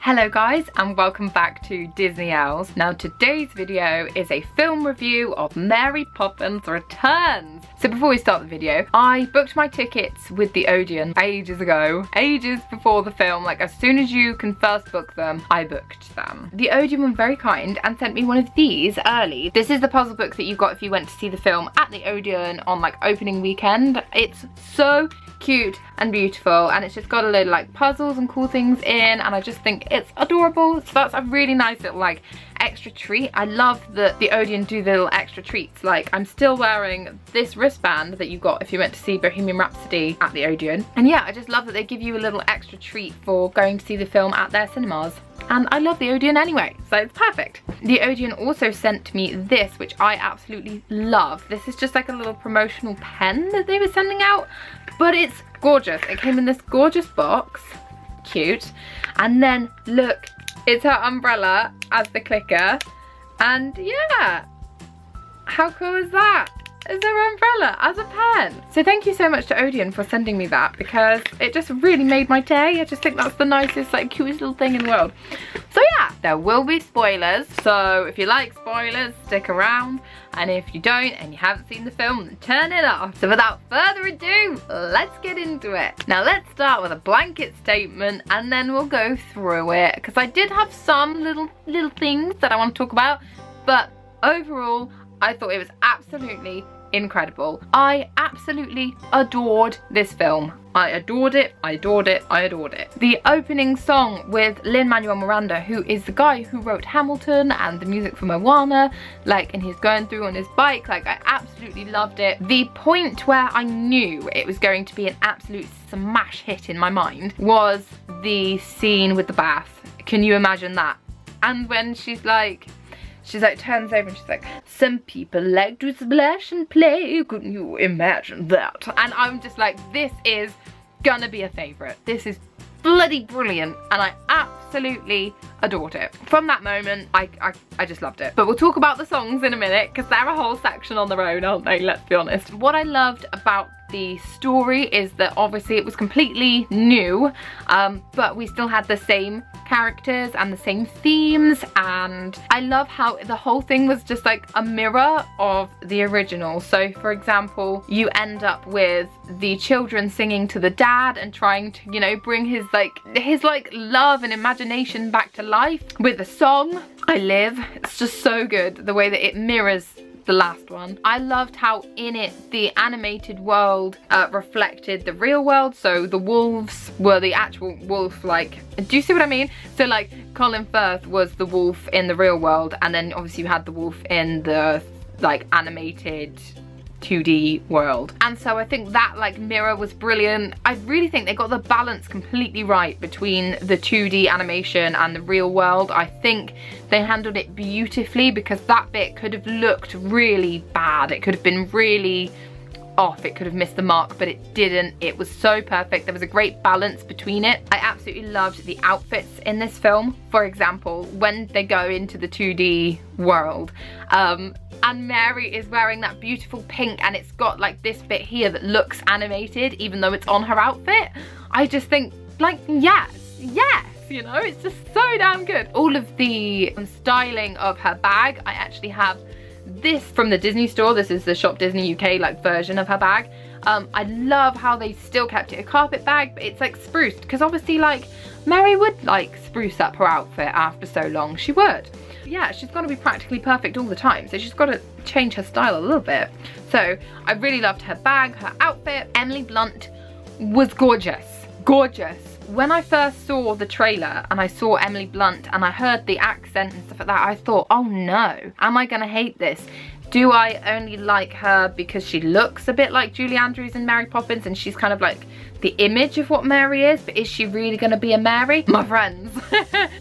Hello guys and welcome back to Disney Owls. Now today's video is a film review of Mary Poppins Returns. So before we start the video, I booked my tickets with the Odeon ages ago. Ages before the film, like as soon as you can first book them, I booked them. The Odeon were very kind and sent me one of these early. This is the puzzle book that you got if you went to see the film at the Odeon on like opening weekend. It's so cute and beautiful and it's just got a load of like puzzles and cool things in, and I just think it's adorable. So that's a really nice little like extra treat. I love that the Odeon do the little extra treats. Like I'm still wearing this wristband that you got if you went to see Bohemian Rhapsody at the Odeon, and yeah, I just love that they give you a little extra treat for going to see the film at their cinemas. And I love the Odeon anyway, so it's perfect. The Odeon also sent me this, which I absolutely love. This is just like a little promotional pen that they were sending out, but it's gorgeous. It came in this gorgeous box, cute. And then look, it's her umbrella as the clicker. And yeah, how cool is that? Is her umbrella as a pen. So thank you so much to Odeon for sending me that, because it just really made my day. I just think that's the nicest, like cutest little thing in the world. So yeah, there will be spoilers, so if you like spoilers, stick around, and if you don't and you haven't seen the film, then turn it off. So without further ado, let's get into it. Now let's start with a blanket statement and then we'll go through it, because I did have some little things that I want to talk about, but overall I thought it was absolutely incredible. I absolutely adored this film. I adored it, I adored it, I adored it. The opening song with Lin-Manuel Miranda, who is the guy who wrote Hamilton and the music for Moana, like, and he's going through on his bike, like I absolutely loved it. The point where I knew it was going to be an absolute smash hit in my mind was the scene with the bath. Can you imagine that? And when she's like turns over and she's like, some people like to splash and play, couldn't you imagine that? And I'm just like, this is gonna be a favourite. This is bloody brilliant, and I absolutely adored it. From that moment, I just loved it. But we'll talk about the songs in a minute, because they're a whole section on their own, aren't they? Let's be honest. What I loved about the story is that obviously it was completely new, but we still had the same characters and the same themes, and I love how the whole thing was just like a mirror of the original. So for example, you end up with the children singing to the dad and trying to, you know, bring his love and imagination back to life with a song, I Live. It's just so good the way that it mirrors the last one. I loved how in it the animated world reflected the real world, so the wolves were the actual wolf, like, do you see what I mean? So like Colin Firth was the wolf in the real world, and then obviously you had the wolf in the like animated 2D world. And so I think that like mirror was brilliant. I really think they got the balance completely right between the 2D animation and the real world. I think they handled it beautifully, because that bit could have looked really bad. It could have been really off, it could have missed the mark, but it didn't. It was so perfect. There was a great balance between it. I absolutely loved the outfits in this film. For example, when they go into the 2D world, and Mary is wearing that beautiful pink, and it's got like this bit here that looks animated even though it's on her outfit. I just think like, yes, you know, it's just so damn good. All of the styling of her bag, I actually have this from the Disney store. This is the Shop Disney UK like version of her bag. I love how they still kept it a carpet bag, but it's like spruced, because obviously like Mary would like spruce up her outfit after so long. She would. Yeah, she's got to be practically perfect all the time, so she's got to change her style a little bit. So I really loved her bag, her outfit. Emily Blunt was gorgeous. When I first saw the trailer and I saw Emily Blunt and I heard the accent and stuff like that, I thought, oh no, am I gonna hate this? Do I only like her because she looks a bit like Julie Andrews in Mary Poppins and she's kind of like the image of what Mary is, but is she really gonna be a Mary? My friends.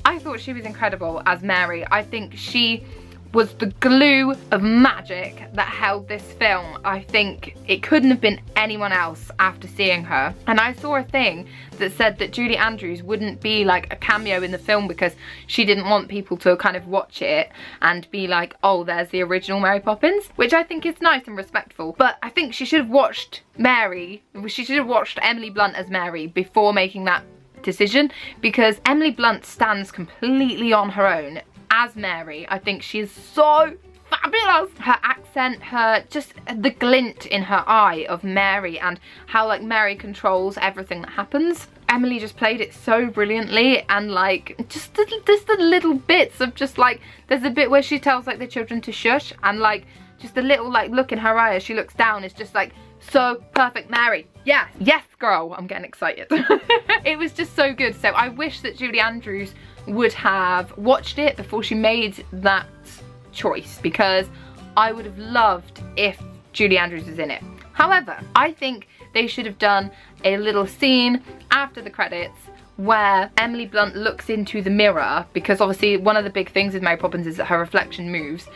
I thought she was incredible as Mary. I think she was the glue of magic that held this film. I think it couldn't have been anyone else after seeing her. And I saw a thing that said that Julie Andrews wouldn't be like a cameo in the film because she didn't want people to kind of watch it and be like, oh, there's the original Mary Poppins, which I think is nice and respectful. But I think she should have watched Mary, she should have watched Emily Blunt as Mary before making that decision, because Emily Blunt stands completely on her own as Mary. I think she is so fabulous. Her accent, her just the glint in her eye of Mary, and how like Mary controls everything that happens. Emily just played it so brilliantly, and like just the little bits of just like, there's a bit where she tells like the children to shush, and like just a little like look in her eye as she looks down is just like so perfect Mary. Yeah, yes girl, I'm getting excited. It was just so good. So I wish that Julie Andrews would have watched it before she made that choice, because I would have loved if Julie Andrews was in it. However, I think they should have done a little scene after the credits where Emily Blunt looks into the mirror, because obviously one of the big things with Mary Poppins is that her reflection moves.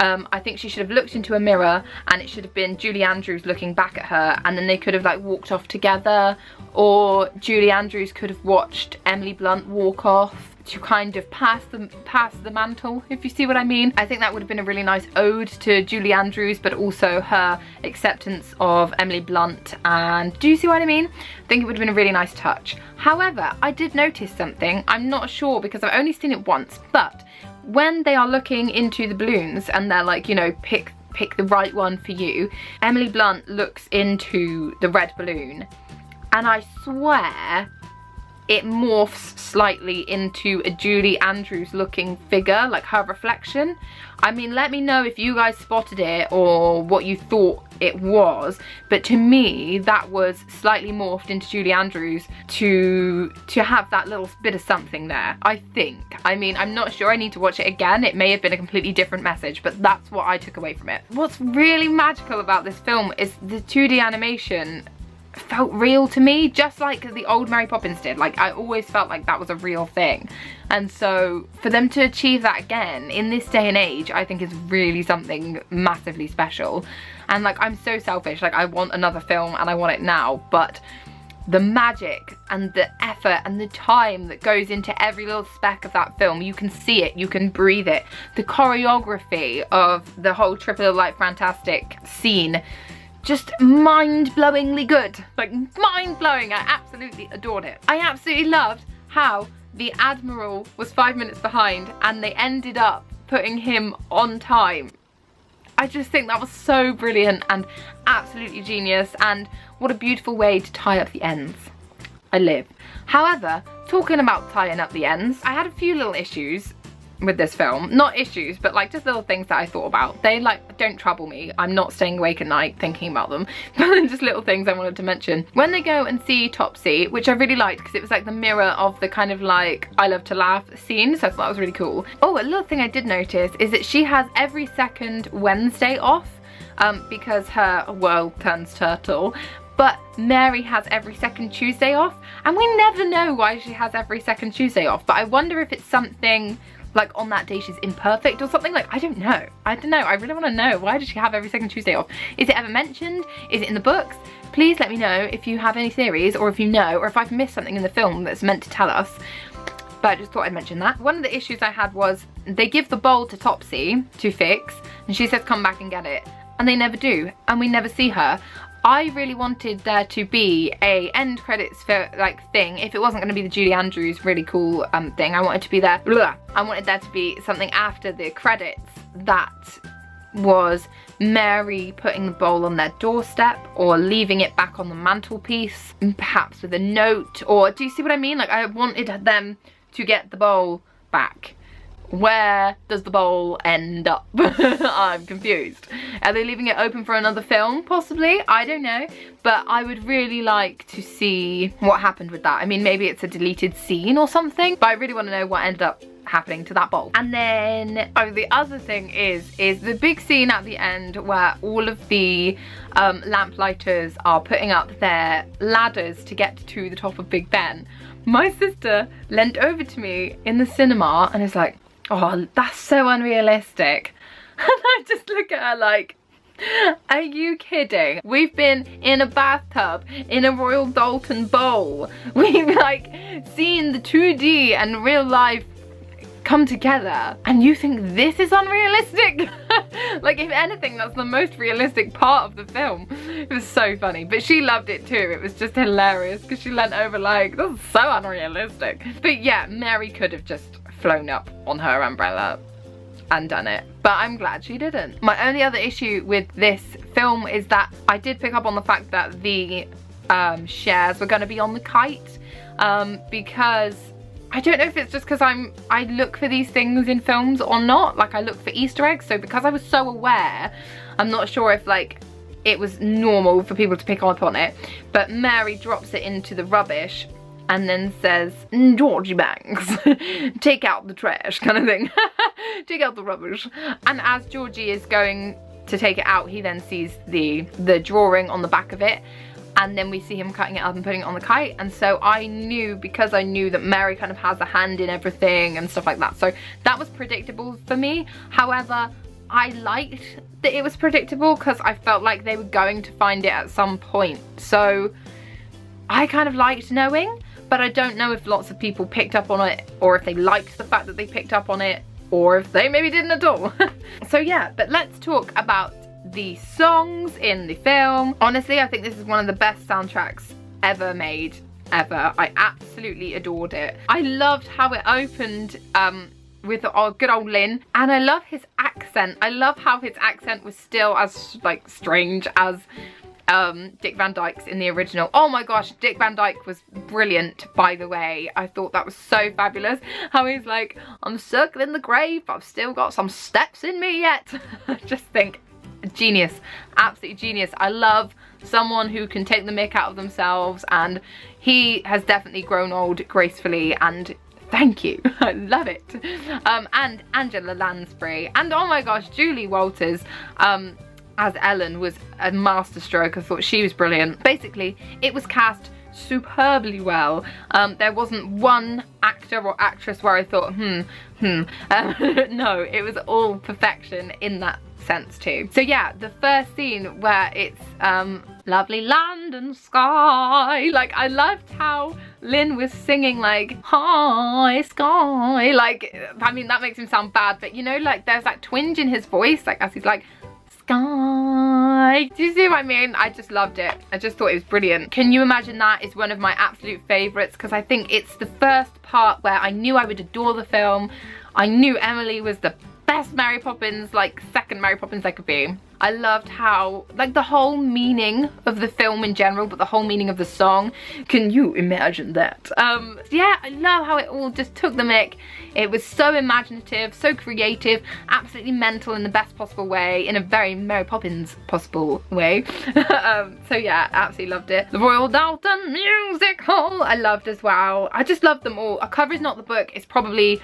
I think she should have looked into a mirror, and it should have been Julie Andrews looking back at her, and then they could have like walked off together, or Julie Andrews could have watched Emily Blunt walk off to kind of pass the mantle, if you see what I mean. I think that would have been a really nice ode to Julie Andrews, but also her acceptance of Emily Blunt, and do you see what I mean? I think it would have been a really nice touch. However, I did notice something, I'm not sure because I've only seen it once, but when they are looking into the balloons and they're like, you know, pick the right one for you, Emily Blunt looks into the red balloon, and I swear it morphs slightly into a Julie Andrews looking figure, like her reflection. I mean, let me know if you guys spotted it or what you thought it was, but to me that was slightly morphed into Julie Andrews to have that little bit of something there, I think. I mean, I'm not sure, I need to watch it again, it may have been a completely different message, but that's what I took away from it. What's really magical about this film is the 2D animation felt real to me, just like the old Mary Poppins did. Like, I always felt like that was a real thing, and so for them to achieve that again in this day and age, I think is really something massively special. And like, I'm so selfish, like I want another film and I want it now, but the magic and the effort and the time that goes into every little speck of that film, you can see it, you can breathe it. The choreography of the whole Triple Light Fantastic scene, just mind-blowingly good. Like, mind-blowing. I absolutely adored it. I absolutely loved how the Admiral was 5 minutes behind and they ended up putting him on time. I just think that was so brilliant and absolutely genius, and what a beautiful way to tie up the ends. I live. However, talking about tying up the ends, I had a few little issues with this film. Not issues, but like just little things that I thought about. They like don't trouble me. I'm not staying awake at night thinking about them, but just little things I wanted to mention. When they go and see Topsy, which I really liked because it was like the mirror of the kind of like I love to laugh scene, so I thought that was really cool. Oh, a little thing I did notice is that she has every second Wednesday off because her world turns turtle, but Mary has every second Tuesday off, and we never know why she has every second Tuesday off, but I wonder if it's something like on that day she's imperfect or something. Like, I don't know, I really want to know, why does she have every second Tuesday off? Is it ever mentioned? Is it in the books? Please let me know if you have any theories, or if you know, or if I've missed something in the film that's meant to tell us. But I just thought I'd mention that. One of the issues I had was they give the bowl to Topsy to fix, and she says come back and get it, and they never do, and we never see her. I really wanted there to be a end credits for like thing. If it wasn't going to be the Julie Andrews really cool thing, I wanted to be there. I wanted there to be something after the credits that was Mary putting the bowl on their doorstep, or leaving it back on the mantelpiece, perhaps with a note, or do you see what I mean? Like, I wanted them to get the bowl back. Where does the bowl end up? I'm confused. Are they leaving it open for another film? Possibly, I don't know. But I would really like to see what happened with that. I mean, maybe it's a deleted scene or something, but I really want to know what ended up happening to that bowl. And then, oh, the other thing is the big scene at the end where all of the lamplighters are putting up their ladders to get to the top of Big Ben. My sister leant over to me in the cinema and is like, oh, that's so unrealistic. And I just look at her like, are you kidding? We've been in a bathtub in a Royal Doulton bowl. We've like seen the 2D and real life come together and you think this is unrealistic. Like, if anything, that's the most realistic part of the film. It was so funny, but she loved it too. It was just hilarious because she leant over like, this is so unrealistic. But yeah, Mary could have just flown up on her umbrella and done it, but I'm glad she didn't. My only other issue with this film is that I did pick up on the fact that the shares were going to be on the kite, because I don't know if it's just because I look for these things in films or not. Like, I look for Easter eggs, so because I was so aware, I'm not sure if like it was normal for people to pick up on it. But Mary drops it into the rubbish and then says, Georgie Banks, take out the trash, kind of thing. Take out the rubbish. And as Georgie is going to take it out, he then sees the drawing on the back of it. And then we see him cutting it up and putting it on the kite. And so I knew, because I knew that Mary kind of has a hand in everything and stuff like that. So that was predictable for me. However, I liked that it was predictable because I felt like they were going to find it at some point. So I kind of liked knowing, but I don't know if lots of people picked up on it, or if they liked the fact that they picked up on it, or if they maybe didn't at all. So yeah, but let's talk about the songs in the film. Honestly, I think this is one of the best soundtracks ever made, ever. I absolutely adored it. I loved how it opened with good old Lynn, and I love his accent. I love how his accent was still as like strange as Dick Van Dyke's in the original. Oh my gosh, Dick Van Dyke was brilliant, by the way. I thought that was so fabulous. How he's like, I'm circling the grave, I've still got some steps in me yet. I just think, genius, absolutely genius. I love someone who can take the mick out of themselves, and he has definitely grown old gracefully, and thank you. I love it. And Angela Lansbury, and oh my gosh, Julie Walters as Ellen was a masterstroke. I thought she was brilliant. Basically, it was cast superbly well. There wasn't one actor or actress where I thought, no, it was all perfection in that sense too. So yeah, the first scene where it's lovely land and sky, like I loved how Lynn was singing like hi sky, like, I mean that makes him sound bad, but you know, like there's that twinge in his voice, like as he's like sky. Do you see what I mean? I just loved it. I just thought it was brilliant. Can you imagine that is one of my absolute favorites, because I think it's the first part where I knew I would adore the film. I knew Emily was the best Mary Poppins, like second Mary Poppins I could be. I loved how, like, the whole meaning of the film in general, but the whole meaning of the song. Can you imagine that? Yeah, I love how it all just took the mick. It was so imaginative, so creative, absolutely mental in the best possible way, in a very Mary Poppins possible way. So yeah, absolutely loved it. The Royal Dalton Music Hall, I loved as well. I just loved them all. A Cover Is Not the Book is probably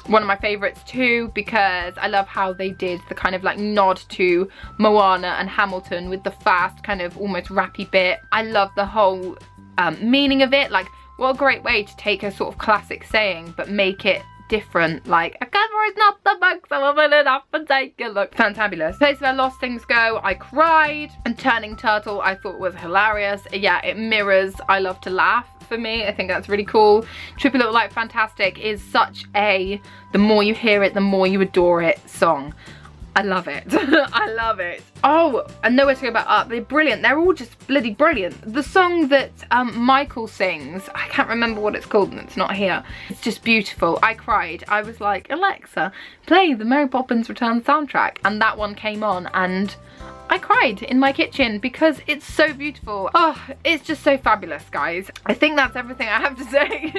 one of my favorites too, because I love how they did the kind of like nod to Moana and Hamilton with the fast kind of almost rappy bit. I love the whole meaning of it. Like, what a great way to take a sort of classic saying but make it different. Like, a cover is not the book, so open it up and take a look. Fantabulous. Place Where Lost Things Go, I cried. And Turning Turtle I thought was hilarious. Yeah, it mirrors I Love to Laugh for me. I think that's really cool. Trippy Little Light Fantastic is such a, the more you hear it, the more you adore it song. I love it. I love it. Oh, and Nowhere to Go But Up. They're brilliant. They're all just bloody brilliant. The song that Michael sings, I can't remember what it's called and it's not here. It's just beautiful. I cried. I was like, Alexa, play the Mary Poppins Returns soundtrack. And that one came on and I cried in my kitchen because it's so beautiful. Oh, it's just so fabulous, guys. I think that's everything I have to say.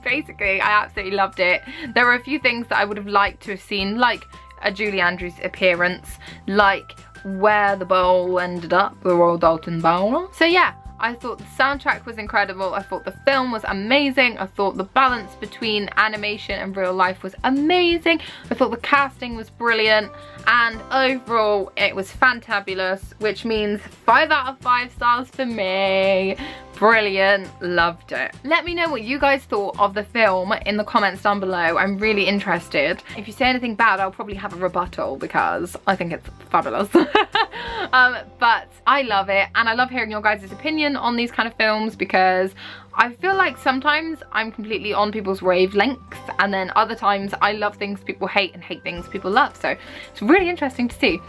Basically, I absolutely loved it. There were a few things that I would have liked to have seen, like a Julie Andrews appearance, like where the bowl ended up, the Royal Dalton Bowl. So yeah, I thought the soundtrack was incredible. I thought the film was amazing. I thought the balance between animation and real life was amazing. I thought the casting was brilliant, and overall it was fantabulous, which means 5 out of 5 stars for me. Brilliant, loved it. Let me know what you guys thought of the film in the comments down below. I'm really interested. If you say anything bad, I'll probably have a rebuttal because I think it's fabulous. But I love it, and I love hearing your guys' opinion on these kind of films because I feel like sometimes I'm completely on people's wavelengths, and then other times I love things people hate and hate things people love. So it's really interesting to see.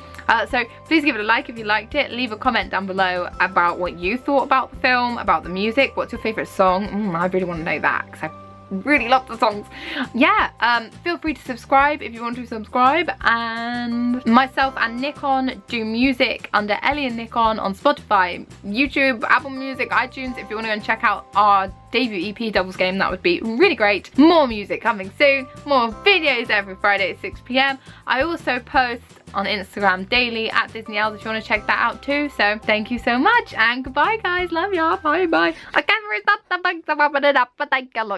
So please give it a like if you liked it. Leave a comment down below about what you thought about the film, about the music. What's your favourite song? I really want to know that, because I really love the songs. Yeah, feel free to subscribe if you want to subscribe. And myself and Nikon do music under Ellie and Nikon on Spotify, YouTube, Apple Music, iTunes. If you want to go and check out our debut EP, Doubles Game, that would be really great. More music coming soon, more videos every Friday at 6 PM. I also post on Instagram daily at Disney Owls if you want to check that out too. So thank you so much, and goodbye guys, love y'all, bye bye. I can't read that,